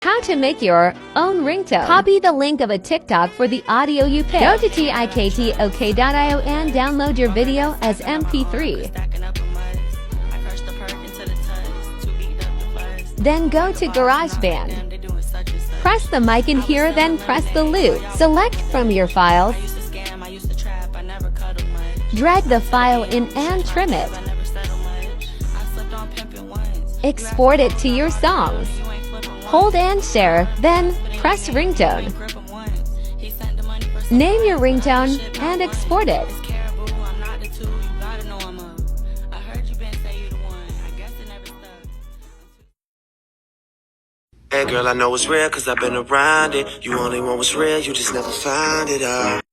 How to make your own ringtone. Copy the link of a TikTok for the audio you pick. Go to tiktok.io and download your video as MP3. Then go to GarageBand. Press the mic in here, then press the loop. Select from your files. Drag the file in and trim it. Export it to your songs. Hold and share, then press ringtone. Name your ringtone and export it. Hey girl, I know it's real cause I've been around it. You only want what's real, you just never find it out.